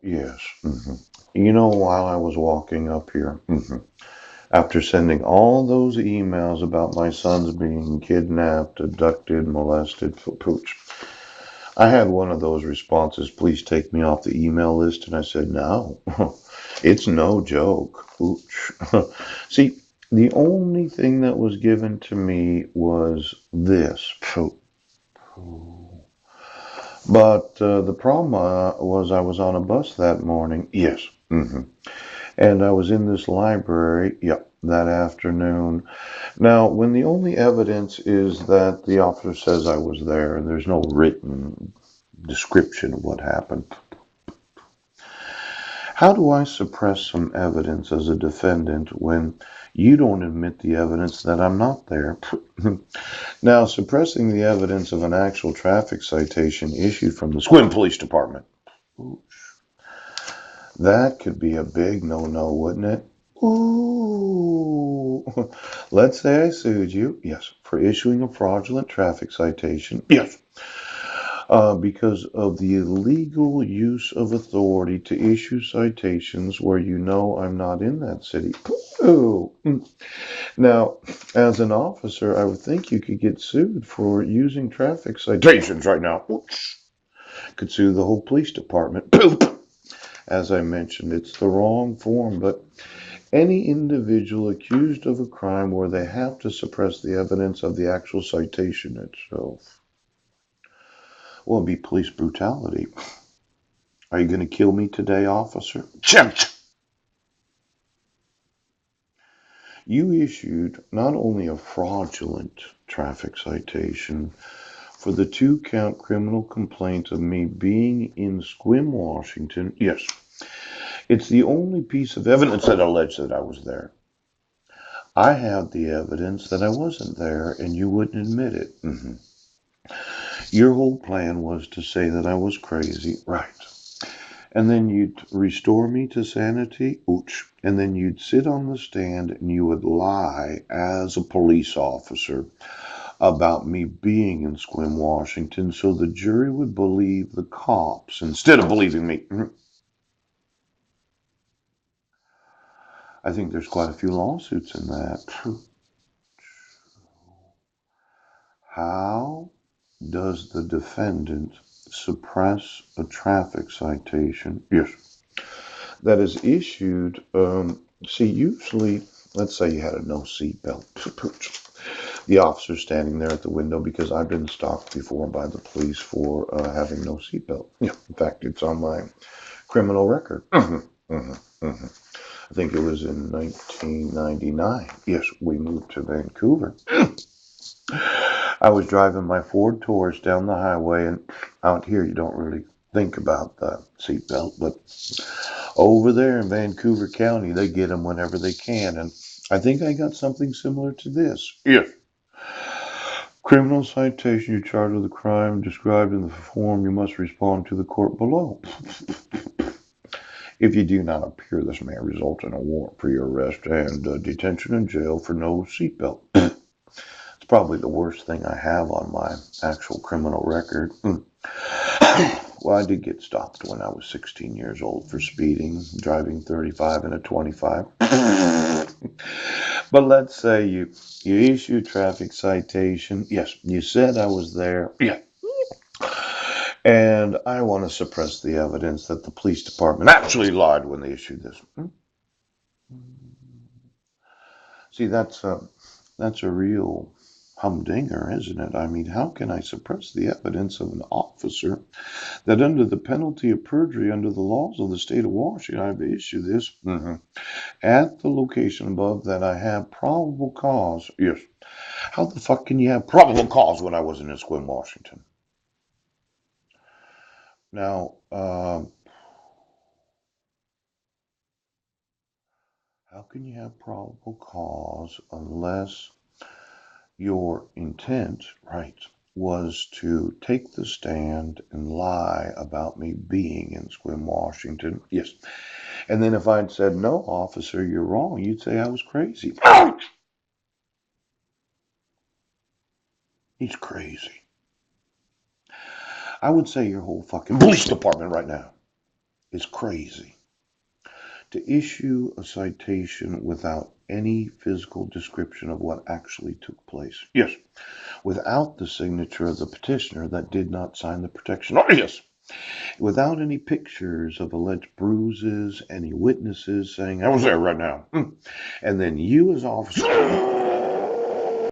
Yes. You know, while I was walking up here, after sending all those emails about my sons being kidnapped, abducted, molested, pooch, I had one of those responses, please take me off the email list. And I said, no, it's no joke. Pooch. See, the only thing that was given to me was this. But the problem was I was on a bus that morning. Yes. And I was in this library, yep, that afternoon. Now, when the only evidence is that the officer says I was there and there's no written description of what happened, how do I suppress some evidence as a defendant when you don't admit the evidence that I'm not there? Now, suppressing the evidence of an actual traffic citation issued from the Squim Police Department, that could be a big no-no, wouldn't it? Ooh. Let's say I sued you, yes, for issuing a fraudulent traffic citation, yes, because of the illegal use of authority to issue citations where you know I'm not in that city. Ooh. Now, as an officer, I would think you could get sued for using traffic citations right now. Could sue the whole police department. As I mentioned, it's the wrong form, but any individual accused of a crime where they have to suppress the evidence of the actual citation itself, well, it'd be police brutality. Are you going to kill me today, officer? You issued not only a fraudulent traffic citation for the 2-count criminal complaint of me being in Squim, Washington. Yes, it's the only piece of evidence that alleged that I was there. I have the evidence that I wasn't there, and you wouldn't admit it. Your whole plan was to say that I was crazy, right? And then you'd restore me to sanity, ouch. And then you'd sit on the stand and you would lie as a police officer about me being in Squim, Washington, so the jury would believe the cops instead of believing me. I think there's quite a few lawsuits in that. How does the defendant suppress a traffic citation? Yes. That is issued. See, usually, let's say you had a no seatbelt. The officer standing there at the window because I've been stopped before by the police for having no seatbelt. Yeah, in fact, it's on my criminal record. I think it was in 1999. Yes, we moved to Vancouver. I was driving my Ford Taurus down the highway, and out here you don't really think about the seatbelt, but over there in Vancouver County, they get them whenever they can, and I think I got something similar to this. Yes. Criminal citation, you're charged with a crime described in the form, you must respond to the court below. If you do not appear, this may result in a warrant for your arrest and detention in jail for no seatbelt. It's probably the worst thing I have on my actual criminal record. Well, I did get stopped when I was 16 years old for speeding, driving 35 in a 25. But let's say you issue a traffic citation. Yes, you said I was there. Yeah. And I want to suppress the evidence that the police department actually lied when they issued this. See, that's a real humdinger, isn't it? I mean, how can I suppress the evidence of an officer that, under the penalty of perjury, under the laws of the state of Washington, I've issued this at the location above that I have probable cause? Yes. How the fuck can you have probable cause when I wasn't in Squim, Washington? Now, how can you have probable cause unless your intent, right, was to take the stand and lie about me being in Squim, Washington? Yes. And then if I'd said, no, officer, you're wrong, you'd say I was crazy. He's crazy. I would say your whole fucking police department right now. is crazy. To issue a citation without any physical description of what actually took place. Yes. Without the signature of the petitioner that did not sign the protection order. Yes. Without any pictures of alleged bruises, any witnesses saying, I was there right now. And then you as officer